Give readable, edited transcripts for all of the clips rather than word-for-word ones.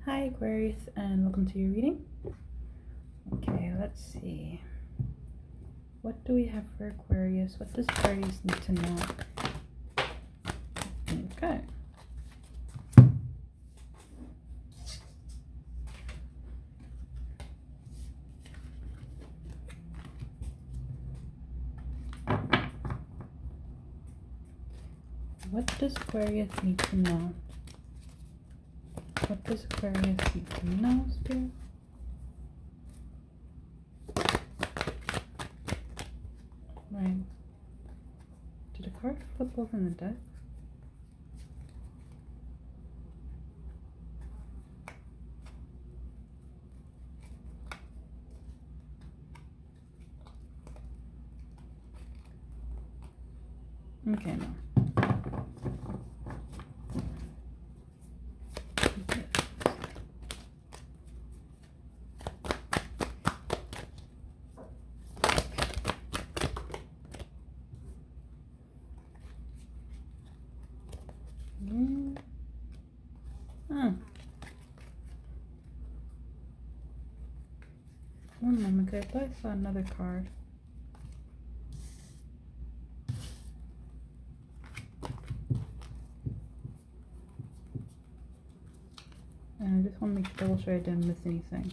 Hi Aquarius, and welcome to your reading. Okay, let's see. What do we have for Aquarius? What does Aquarius need to know? Okay. What does Aquarius need to know? What does Aquarius need to know, Spirit? Right. Did a card flip over in the deck? Okay, no. One moment, because I thought I saw another card. And I just want to make double sure I didn't miss anything.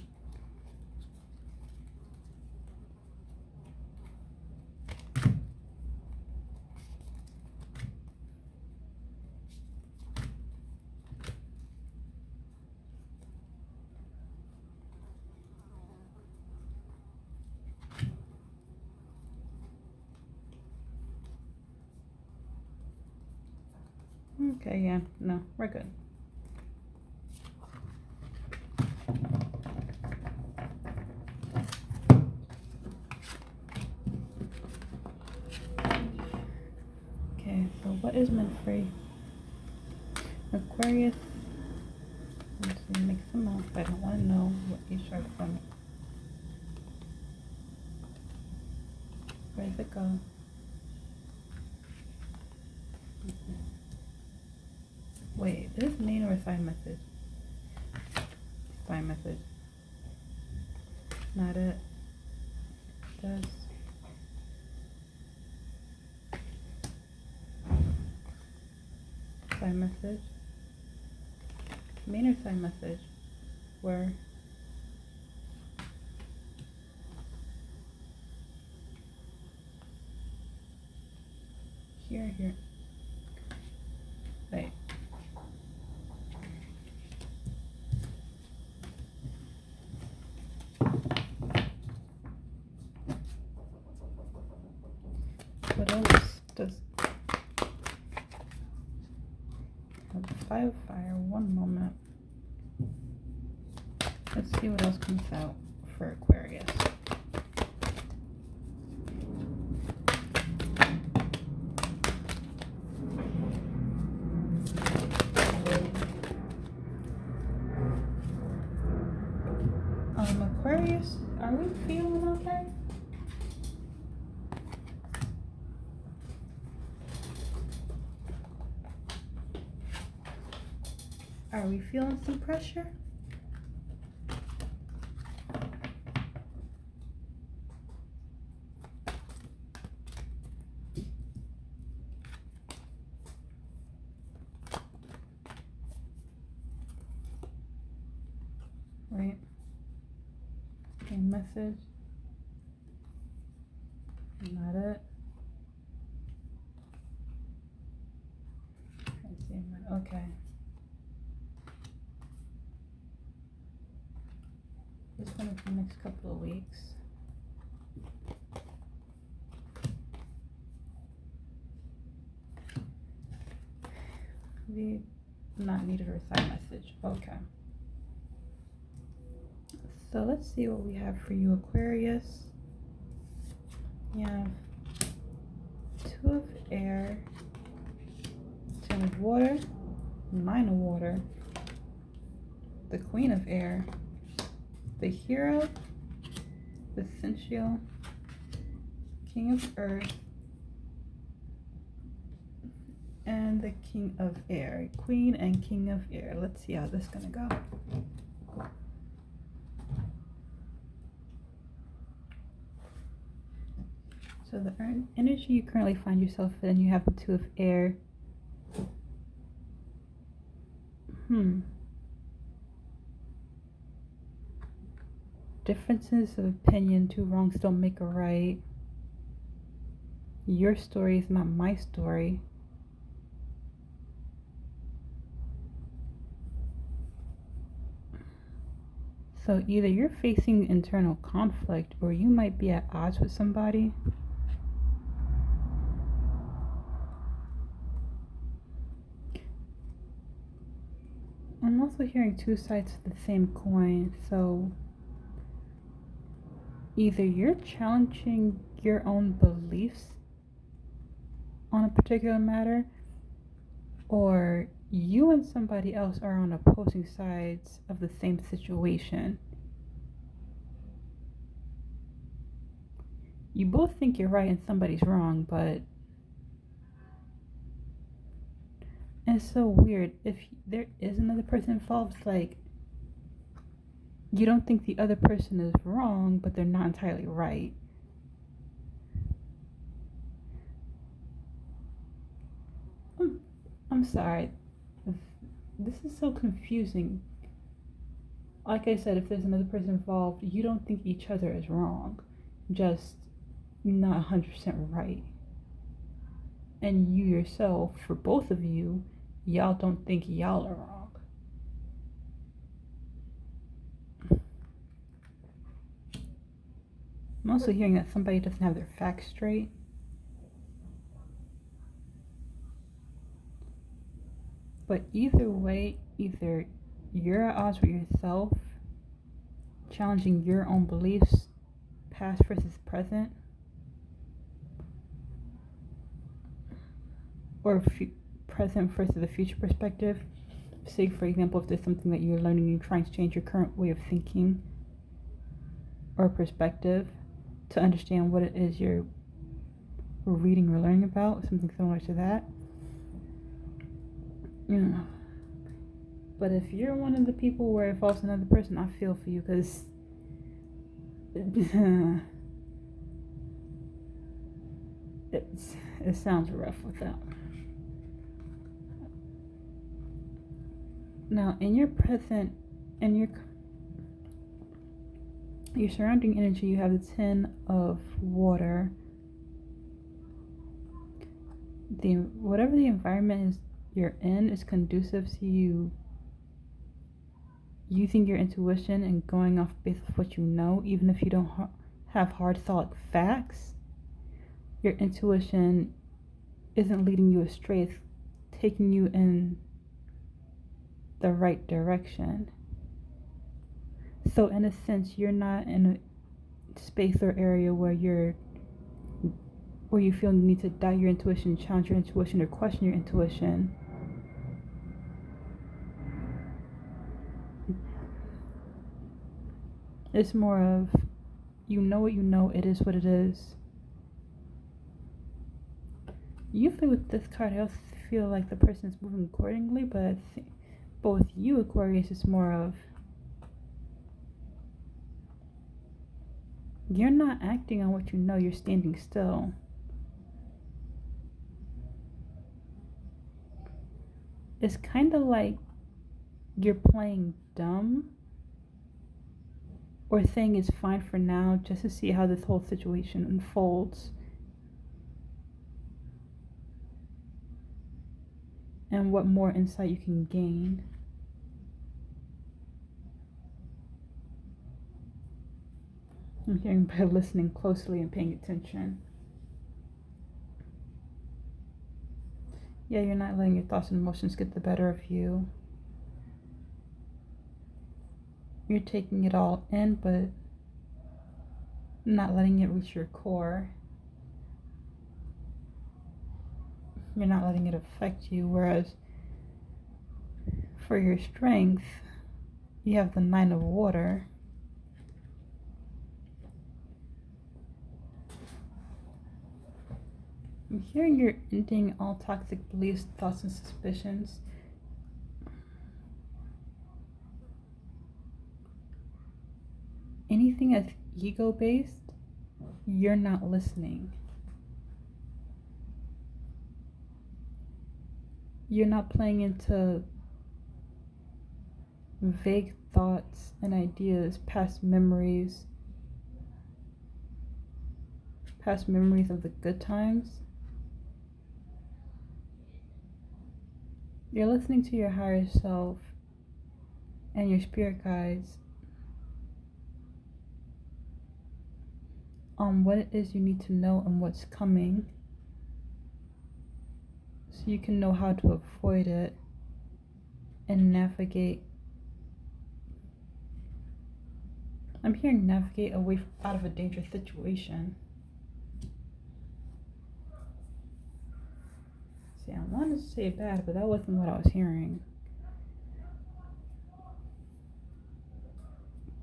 Okay, yeah, no, we're good. Okay, so what is meant for Aquarius? Let's see, make some up. I don't want to know what you start from. Where's it go? Wait, this main or side message? Side message. Not it. Does. Side message. Main or side message? Where? Here. Wait. What else does Five of Fire? One moment. Let's see what else comes out for Aquarius. Aquarius, are we feeling okay? Are we feeling some pressure? Right. Okay, message. Not it. Okay. This one is the next couple of weeks. We not needed a side message. Okay. So let's see what we have for you, Aquarius. You have Two of Air, Ten of Water, Nine of Water, the Queen of Air, the Hero, the Sensual, King of Earth, and the King of Air. Queen and King of Air. Let's see how this is gonna go. So the energy you currently find yourself in, you have the Two of Air. Differences of opinion, two wrongs don't make a right. Your story is not my story. So either you're facing internal conflict or you might be at odds with somebody. I'm also hearing two sides of the same coin. So either you're challenging your own beliefs on a particular matter, or you and somebody else are on opposing sides of the same situation. You both think you're right and somebody's wrong, but it's so weird. If there is another person involved, it's like you don't think the other person is wrong, but they're not entirely right. I'm sorry. This is so confusing. Like I said, if there's another person involved, you don't think each other is wrong, just not 100% right. And you yourself, for both of you, y'all don't think y'all are wrong. I'm also hearing that somebody doesn't have their facts straight. But either way, either you're at odds with yourself, challenging your own beliefs, past versus present, or present versus the future perspective. Say, for example, if there's something that you're learning, you're trying to change your current way of thinking or perspective to understand what it is you're reading or learning about, something similar to that. But if you're one of the people where it falls another person, I feel for you, because it sounds rough with that one. Now, in your present, in your surrounding energy, you have the Ten of Water. Whatever the environment is you're in is conducive to you using your intuition and going off based off what you know, even if you don't have hard solid facts. Your intuition isn't leading you astray, it's taking you in the right direction. So in a sense, you're not in a space or area where you feel the need to doubt your intuition, challenge your intuition, or question your intuition. It's more of, you know what you know, it is what it is. Usually with this card, I also feel like the person is moving accordingly, but I think both you, Aquarius, is more of, you're not acting on what you know, you're standing still. It's kind of like you're playing dumb, or saying it's fine for now just to see how this whole situation unfolds. And what more insight you can gain. I'm hearing by listening closely and paying attention. Yeah, you're not letting your thoughts and emotions get the better of you. You're taking it all in, but not letting it reach your core. You're not letting it affect you, whereas for your strength, you have the Nine of Water. I'm hearing you're ending all toxic beliefs, thoughts, and suspicions. Anything that's ego-based, you're not listening. You're not playing into vague thoughts and ideas, past memories of the good times. You're listening to your higher self and your spirit guides on what it is you need to know and what's coming, so you can know how to avoid it and navigate. I'm hearing navigate away out of a dangerous situation. See, I wanted to say bad, but that wasn't what I was hearing.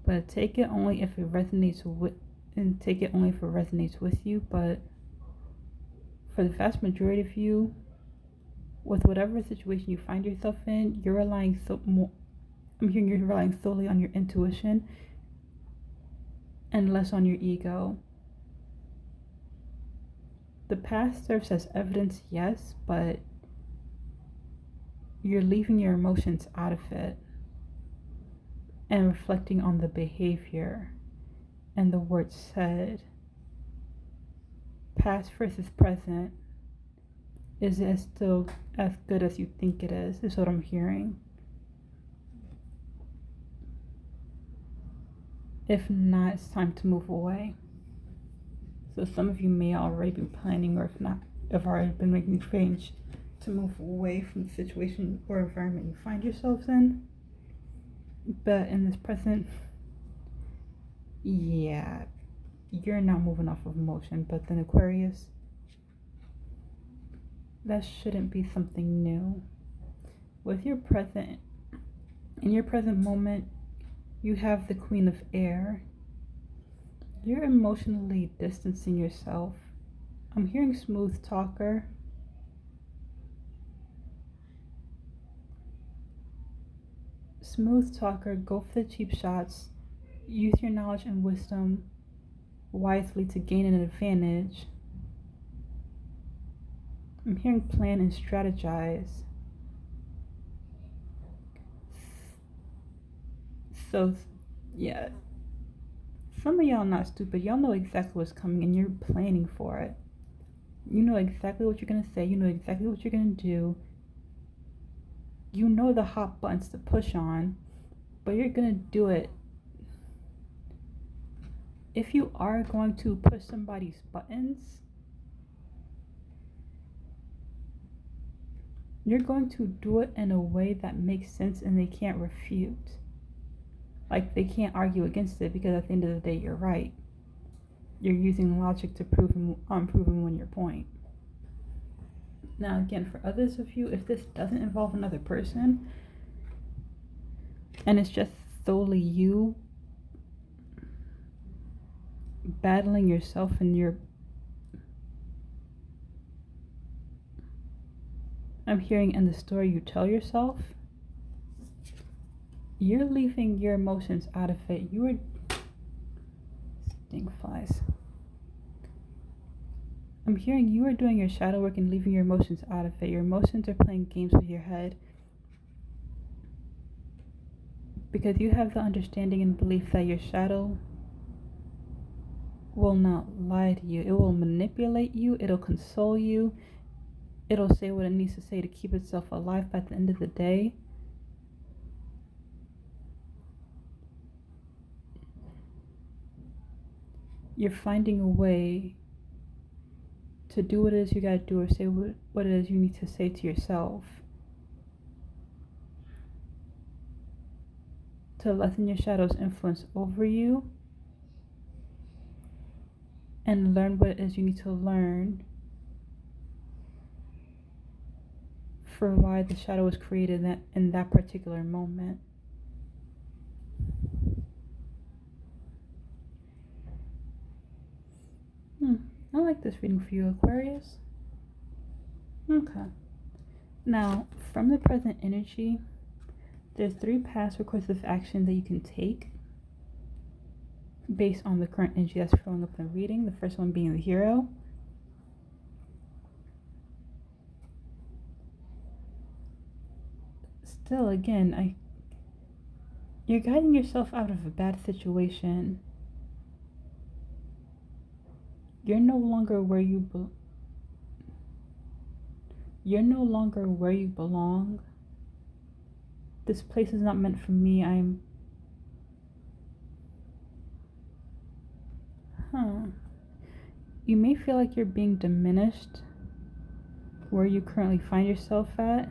But take it only if it resonates with you. But for the vast majority of you, with whatever situation you find yourself in, you're relying solely on your intuition and less on your ego. The past serves as evidence, yes, but you're leaving your emotions out of it and reflecting on the behavior and the words said. Past versus present. Is it still as good as you think it is what I'm hearing. If not, it's time to move away. So some of you may already be planning, or if not, have already been making change to move away from the situation or environment you find yourselves in. But in this present, yeah, you're not moving off of emotion. But then Aquarius, that shouldn't be something new. With your present, in your present moment, you have the Queen of Air. You're emotionally distancing yourself. I'm hearing smooth talker. Smooth talker, go for the cheap shots. Use your knowledge and wisdom wisely to gain an advantage. I'm hearing plan and strategize. So, yeah. Some of y'all not stupid. Y'all know exactly what's coming and you're planning for it. You know exactly what you're going to say. You know exactly what you're going to do. You know the hot buttons to push on, but you're going to do it. If you are going to push somebody's buttons, you're going to do it in a way that makes sense and they can't refute. Like, they can't argue against it, because at the end of the day, you're right. You're using logic to prove and win your point. Now, again, for others of you, if this doesn't involve another person, and it's just solely you battling yourself and I'm hearing in the story you tell yourself, you're leaving your emotions out of it. You are stink flies. I'm hearing you are doing your shadow work and leaving your emotions out of it. Your emotions are playing games with your head, because you have the understanding and belief that your shadow will not lie to you. It will manipulate you. It'll console you. It'll say what it needs to say to keep itself alive. By the end of the day, you're finding a way to do what it is you gotta do, or say what it is you need to say to yourself, to lessen your shadow's influence over you and learn what it is you need to learn for why the shadow was created in that particular moment. I like this reading for you, Aquarius. Okay. Now, from the present energy, there's 3 past recursive actions that you can take based on the current energy that's showing up in the reading. The first one being the hero. still, again, you're guiding yourself out of a bad situation. You're no longer where you're no longer where you belong. This place is not meant for me. You may feel like you're being diminished where you currently find yourself at.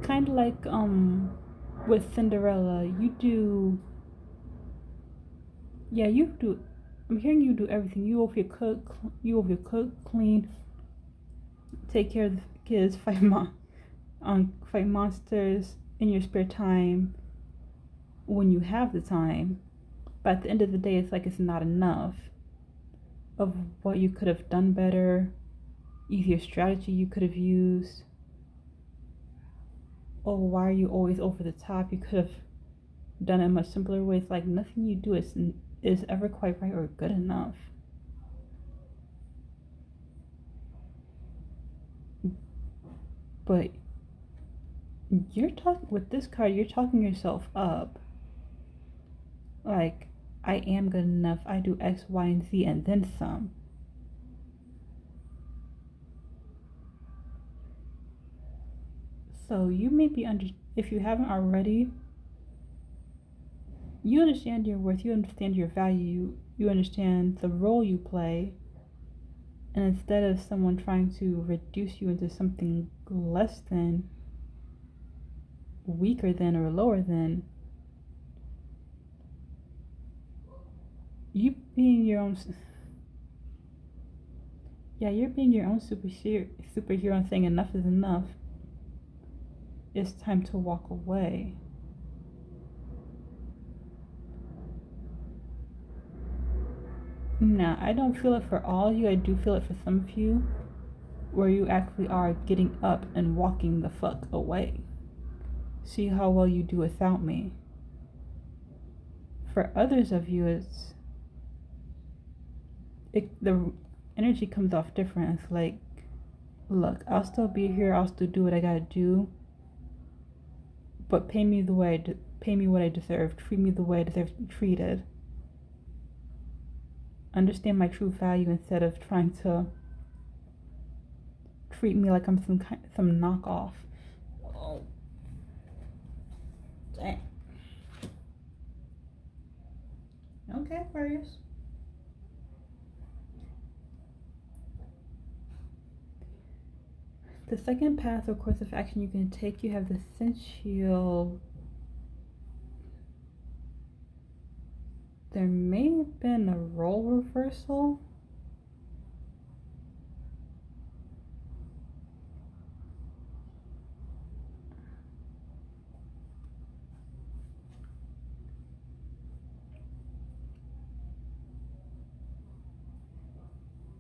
Kind of like with Cinderella, you do I'm hearing you do everything. You over your cook, clean, take care of the kids, fight monsters in your spare time when you have the time. But at the end of the day, it's like it's not enough of what you could have done better, either strategy you could have used. Oh, why are you always over the top? You could have done it in much simpler ways. Like nothing you do is ever quite right or good enough. But you're talking with this card, you're talking yourself up. Like, I am good enough. I do X, Y, and Z, and then some. So you may be if you haven't already, you understand your worth, you understand your value, you understand the role you play. And instead of someone trying to reduce you into something less than, weaker than, or lower than, you being your own, you're being your own superhero and saying enough is enough. It's time to walk away. Now, I don't feel it for all of you. I do feel it for some of you, where you actually are getting up and walking the fuck away. See how well you do without me. For others of you, the energy comes off different. It's like, look, I'll still be here. I'll still do what I gotta do. But pay me what I deserve. Treat me the way I deserve to be treated. Understand my true value instead of trying to treat me like I'm some knockoff. Oh, dang. Okay, Aquarius. The second path or course of action you can take, you have the sensual. There may have been a role reversal.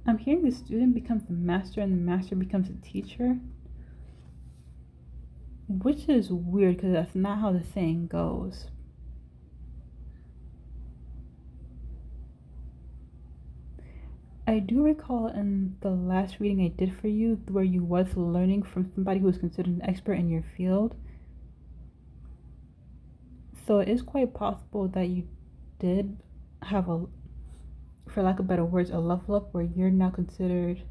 I'm hearing the student becomes the master and the master becomes a teacher. Which is weird because that's not how the saying goes. I do recall in the last reading I did for you where you was learning from somebody who was considered an expert in your field. So it is quite possible that you did have for lack of better words, a level up where you're now considered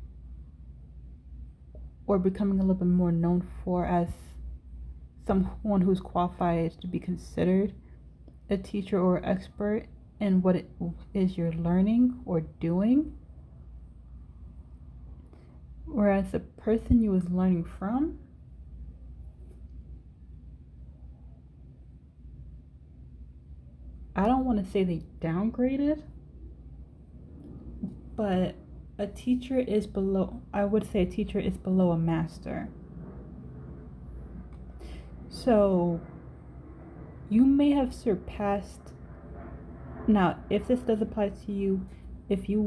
or becoming a little bit more known for as someone who's qualified to be considered a teacher or expert in what it is you're learning or doing. Whereas the person you was learning from, I don't want to say they downgraded, but a teacher is below, I would say a teacher is below a master. So you may have surpassed, now if this does apply to you, if you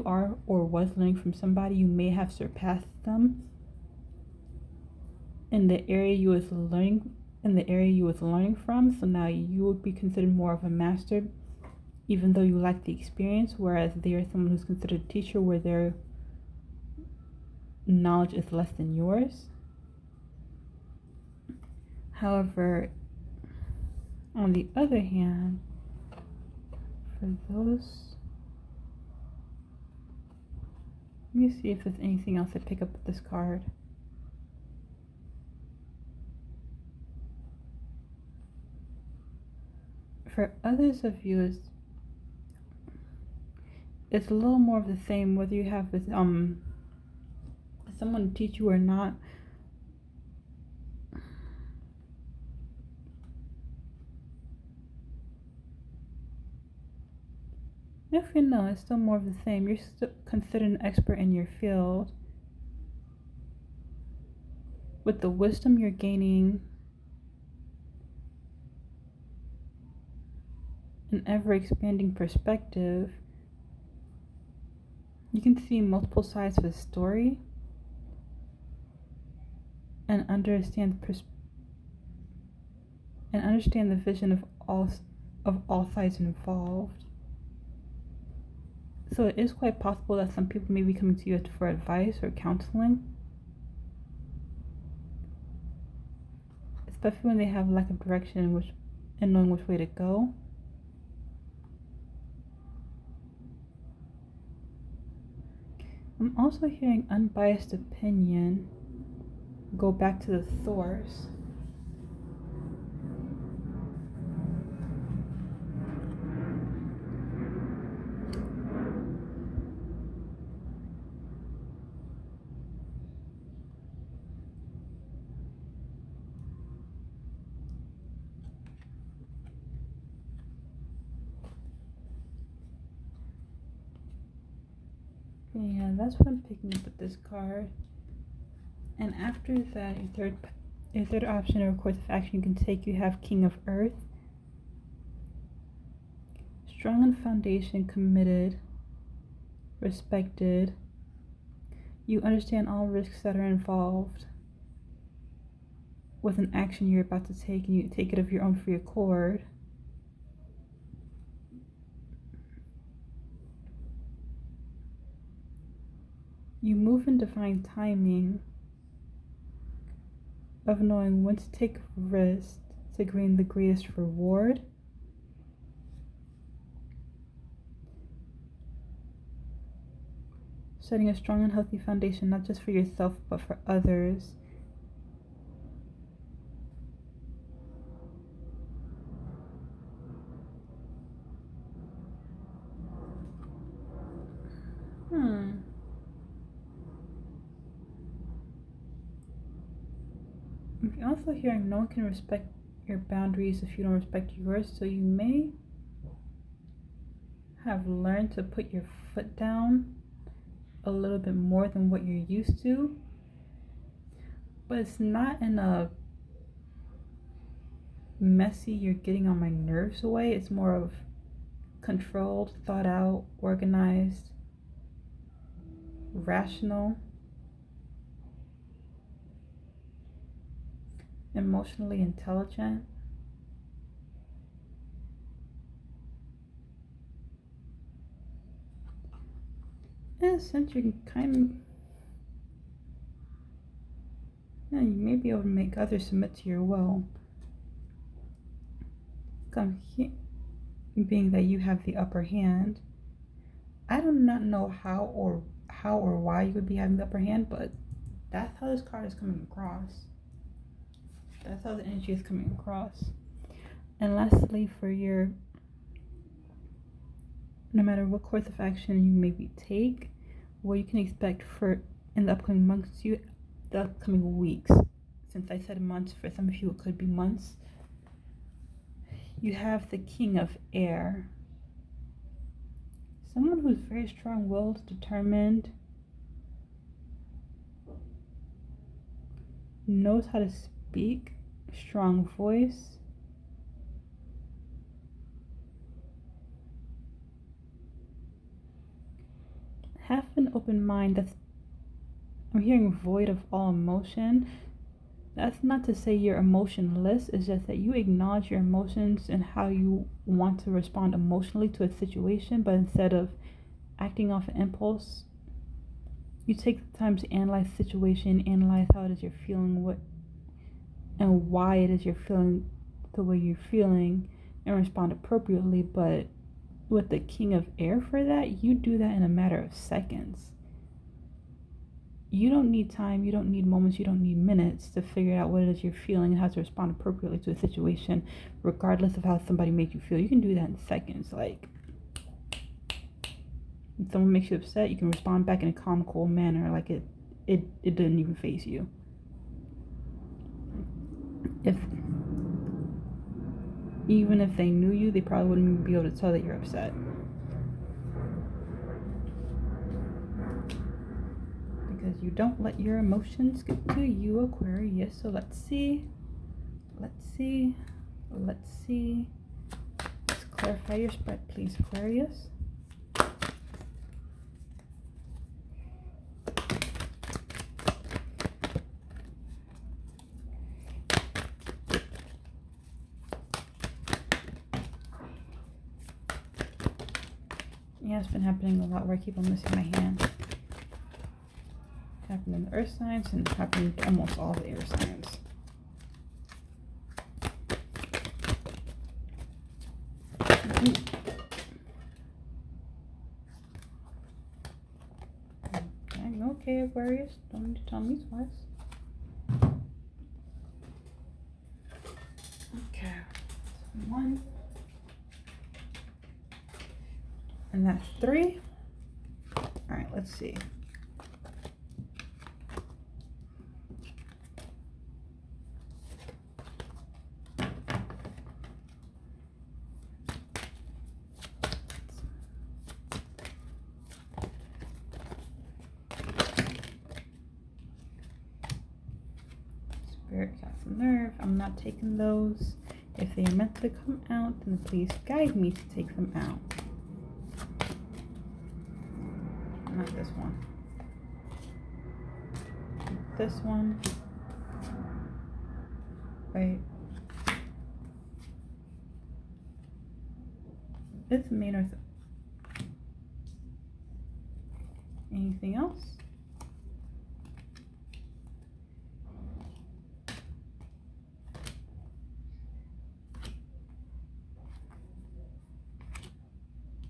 are or was learning from somebody, you may have surpassed them in the area you was learning from. So now you would be considered more of a master, even though you lack the experience, whereas they are someone who's considered a teacher where they're knowledge is less than yours. However, on the other hand, for those, let me see if there's anything else I pick up with this card. For others of you, it's a little more of the same, whether you have this someone teach you or not. If you know, it's still more of the same. You're still considered an expert in your field. With the wisdom you're gaining, an ever-expanding perspective, you can see multiple sides of the story and understand the vision of all sides involved. So it is quite possible that some people may be coming to you for advice or counseling, especially when they have lack of direction and knowing which way to go. I'm also hearing unbiased opinion. Go back to the source. Yeah, that's what I'm picking up with this card. And after that, your third option or course of action you can take, you have King of Earth. Strong in foundation, committed, respected. You understand all risks that are involved with an action you're about to take, and you take it of your own free accord. You move in divine timing of knowing when to take risks to gain the greatest reward. Setting a strong and healthy foundation, not just for yourself, but for others. I'm also hearing no one can respect your boundaries if you don't respect yours, so you may have learned to put your foot down a little bit more than what you're used to, but it's not in a messy, you're getting on my nerves way. It's more of controlled, thought out, organized, rational, emotionally intelligent. In a sense, you can kind of, you may be able to make others submit to your will. Being that you have the upper hand. I do not know how or why you would be having the upper hand, but that's how this card is coming across. That's how the energy is coming across. And lastly, no matter what course of action you maybe take, what you can expect in the upcoming months, the upcoming weeks. Since I said months, for some of you it could be months. You have the King of Air. Someone who's very strong-willed, determined, knows how to speak, strong voice. Have an open mind. I'm hearing void of all emotion. That's not to say you're emotionless, it's just that you acknowledge your emotions and how you want to respond emotionally to a situation, but instead of acting off an impulse, You take the time to analyze the situation, analyze how it is you're feeling, what and why it is you're feeling the way you're feeling, and respond appropriately. But with the King of Air for that, you do that in a matter of seconds. You don't need time, you don't need moments, you don't need minutes to figure out what it is you're feeling and how to respond appropriately to a situation, regardless of how somebody made you feel. You can do that in seconds. Like, if someone makes you upset, you can respond back in a calm, cool manner, like it didn't even faze you. Even if they knew you, they probably wouldn't even be able to tell that you're upset. Because you don't let your emotions get to you, Aquarius. So let's see. Let's clarify your spread, please, Aquarius. Yeah, it's been happening a lot where I keep on missing my hand. It's happened in the earth signs and it's happened to almost all the air signs. Okay, Aquarius, don't need to tell me twice. Okay, that's 1. And that's 3. Alright, let's see. Spirit, got some nerve. I'm not taking those. If they are meant to come out, then please guide me to take them out. Not this one. This one. Right. This main or anything else?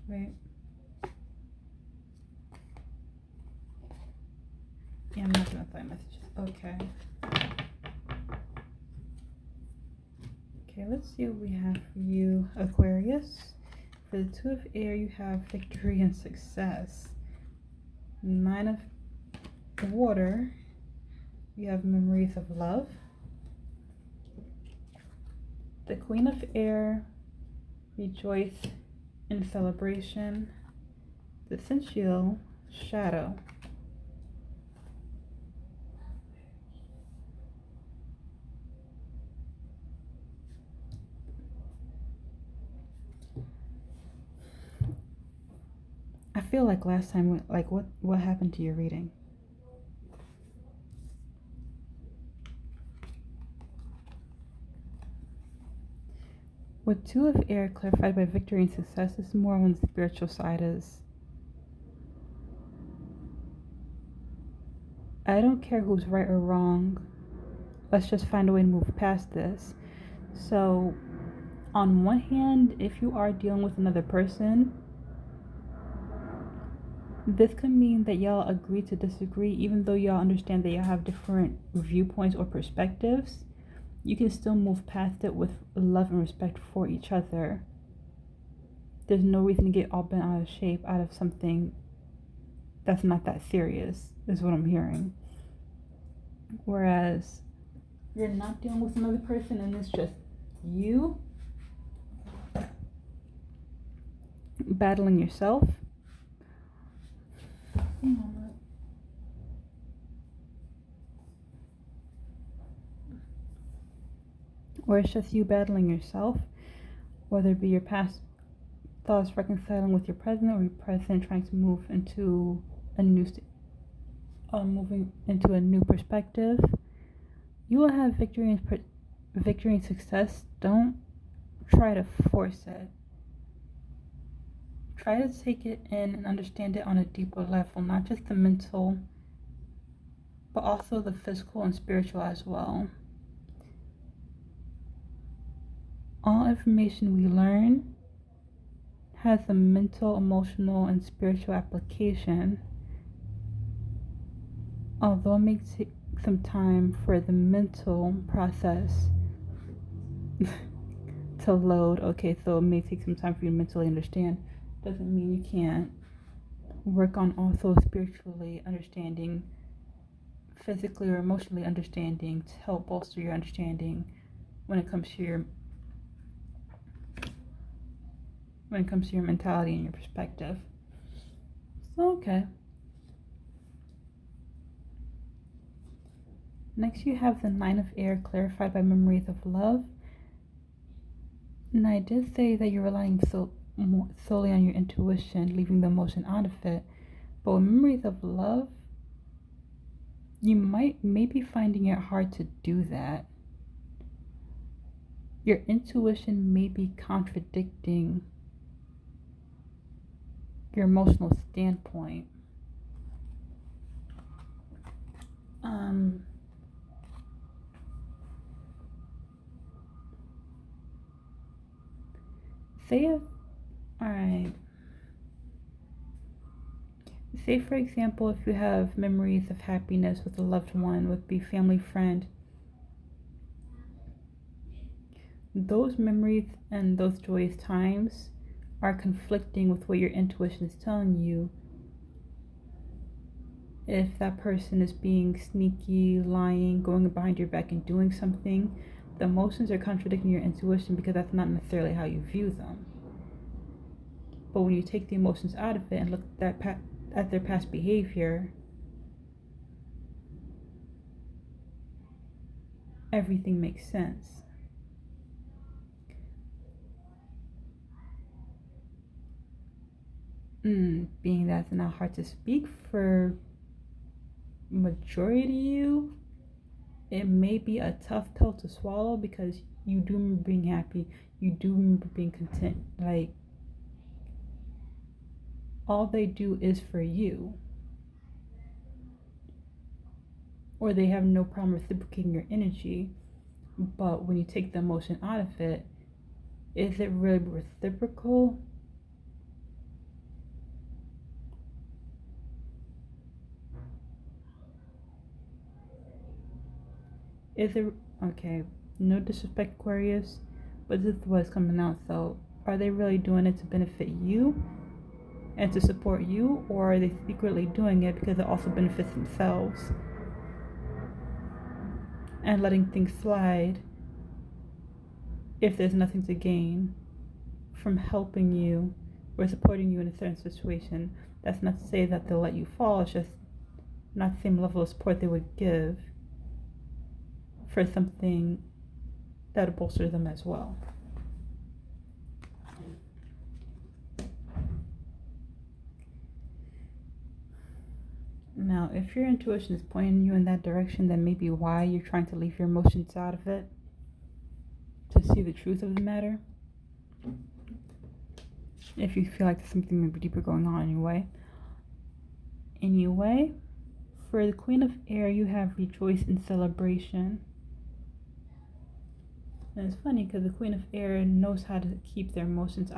Right. Yeah, I'm not gonna find messages. Okay. Okay, let's see what we have for you, Aquarius. For the 2 of Air, you have victory and success. 9 of Water, you have memories of love. The Queen of Air, rejoice in celebration. The Sensual, shadow. I feel like last time, like what happened to your reading? With 2 of Air clarified by victory and success, this is more on the spiritual side. Is I don't care who's right or wrong. Let's just find a way to move past this. So, on one hand, if you are dealing with another person, this could mean that y'all agree to disagree, even though y'all understand that y'all have different viewpoints or perspectives. You can still move past it with love and respect for each other. There's no reason to get all bent out of shape out of something that's not that serious, is what I'm hearing. Whereas you're not dealing with another person and it's just you battling yourself. Or it's just you battling yourself, whether it be your past thoughts reconciling with your present, or your present trying to move into a new moving into a new perspective. You will have victory and success. Don't try to force it. Try to take it in and understand it on a deeper level, not just the mental but also the physical and spiritual as well. All information we learn has a mental, emotional, and spiritual application. Although it may take some time for the mental process to load, okay, so it may take some time for you to mentally understand, doesn't mean you can't work on also spiritually understanding, physically or emotionally understanding to help bolster your understanding when it comes to your mentality and your perspective. So, okay. Next, you have the Nine of Air, clarified by memories of love. And I did say that you're relying solely on your intuition, leaving the emotion out of it. But with memories of love, you may be finding it hard to do that. Your intuition may be contradicting your emotional standpoint. Say for example, if you have memories of happiness with a loved one, with a family friend, those memories and those joyous times are conflicting with what your intuition is telling you. If that person is being sneaky, lying, going behind your back and doing something, the emotions are contradicting your intuition because that's not necessarily how you view them. But when you take the emotions out of it and look at their past behavior, everything makes sense. Being that's not hard to speak for majority of you, it may be a tough pill to swallow because you do remember being happy, you do remember being content. Like, all they do is for you, or they have no problem reciprocating your energy. But when you take the emotion out of it, is it really reciprocal? Is it okay? No disrespect, Aquarius, but this is what's coming out. So, are they really doing it to benefit you and to support you, or are they secretly doing it because it also benefits themselves and letting things slide if there's nothing to gain from helping you or supporting you in a certain situation? That's not to say that they'll let you fall, it's just not the same level of support they would give for something that would bolster them as well. Now, if your intuition is pointing you in that direction, then maybe why you're trying to leave your emotions out of it to see the truth of the matter. If you feel like there's something maybe deeper going on anyway. Anyway, for the Queen of Air, you have rejoice in celebration. And it's funny because the Queen of Air knows how to keep their emotions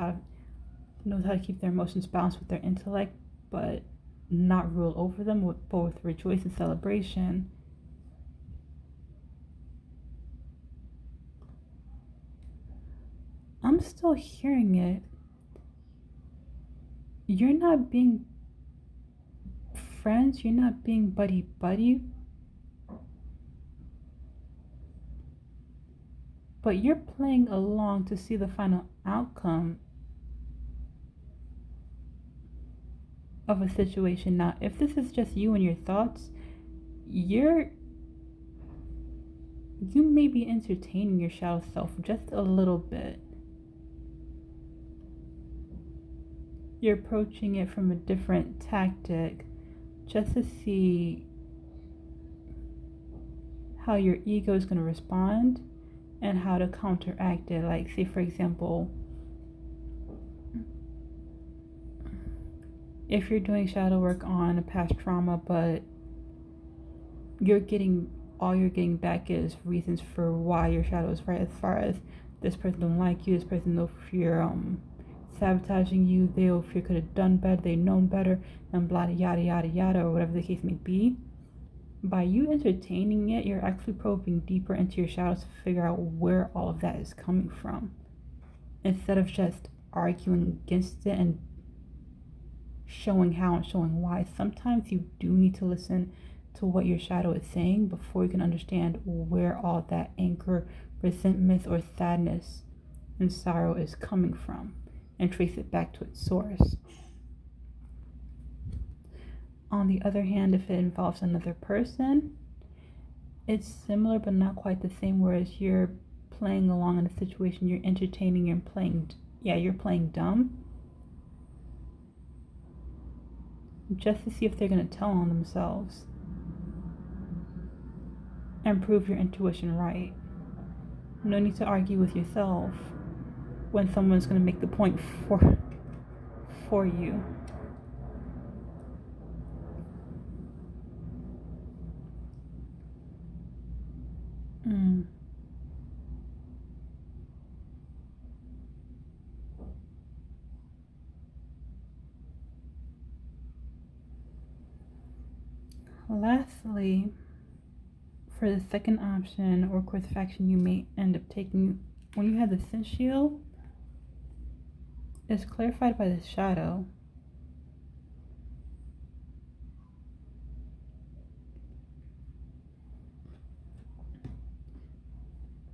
balanced with their intellect, but not rule over them. With both rejoice and celebration, I'm still hearing it. You're not being friends, you're not being buddy, but you're playing along to see the final outcome of a situation. Now, if this is just you and your thoughts, you may be entertaining your shadow self just a little bit. You're approaching it from a different tactic just to see how your ego is going to respond and how to counteract it. Like, say for example, if you're doing shadow work on a past trauma, but all you're getting back is reasons for why your shadow is right, as far as this person don't like you, this person know if you're sabotaging you, they know if you could have done better, they known better, and blah yada yada yada, or whatever the case may be. By you entertaining it, you're actually probing deeper into your shadows to figure out where all of that is coming from, instead of just arguing against it and showing how and showing why. Sometimes you do need to listen to what your shadow is saying before you can understand where all that anger, resentment, or sadness and sorrow is coming from, and trace it back to its source. On the other hand, if it involves another person, it's similar but not quite the same, whereas you're playing along in a situation, you're entertaining, you're playing dumb, just to see if they're going to tell on themselves and prove your intuition right. No need to argue with yourself when someone's going to make the point for you. Lastly, for the second option or course of action you may end up taking when you have the sin shield, is clarified by the shadow.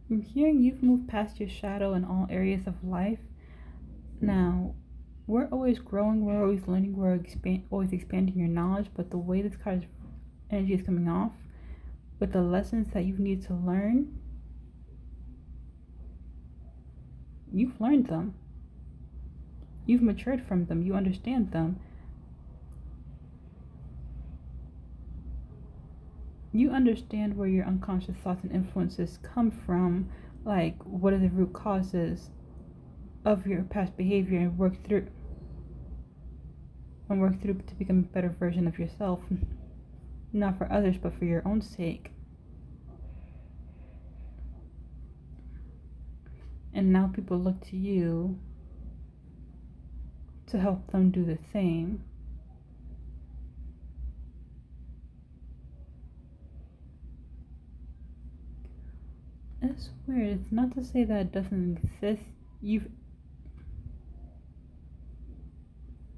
I'm hearing you've moved past your shadow in all areas of life. Now, we're always growing, we're always learning, we're always expanding your knowledge, but the way this card's energy is coming off, with the lessons that you need to learn, you've learned them. You've matured from them. You understand them. You understand where your unconscious thoughts and influences come from, like what are the root causes of your past behavior, and work through to become a better version of yourself, not for others but for your own sake. And now people look to you to help them do the same. It's weird. It's not to say that it doesn't exist.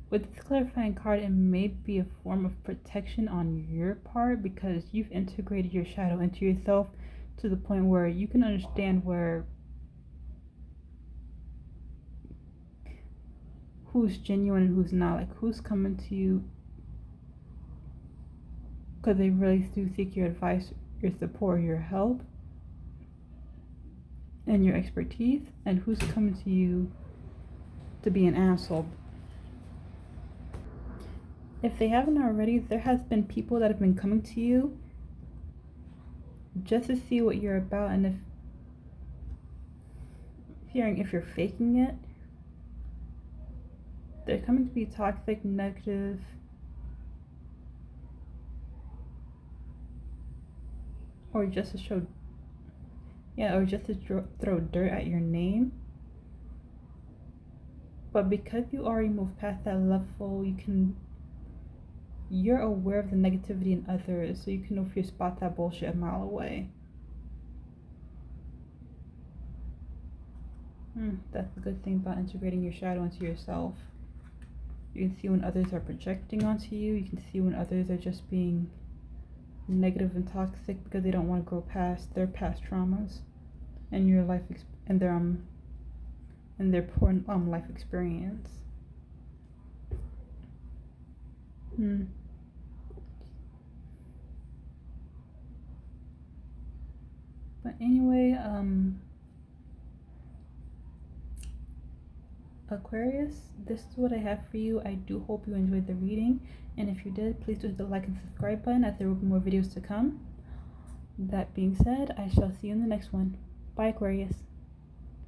With this clarifying card, it may be a form of protection on your part because you've integrated your shadow into yourself to the point where you can understand who's genuine and who's not, like who's coming to you because they really do seek your advice, your support, your help, and your expertise, and who's coming to you to be an asshole. If they haven't already, there has been people that have been coming to you just to see what you're about, and if you're faking it, they're coming to be toxic, negative, or just to throw dirt at your name. But because you already moved past that level, you're aware of the negativity in others, so you can know if you spot that bullshit a mile away. That's the good thing about integrating your shadow into yourself. You can see when others are projecting onto you. You can see when others are just being negative and toxic because they don't want to grow past their past traumas and your life and their poor life experience. But anyway, Aquarius, this is what I have for you. I do hope you enjoyed the reading, and if you did, please do hit the like and subscribe button as there will be more videos to come. That being said, I shall see you in the next one. Bye, Aquarius.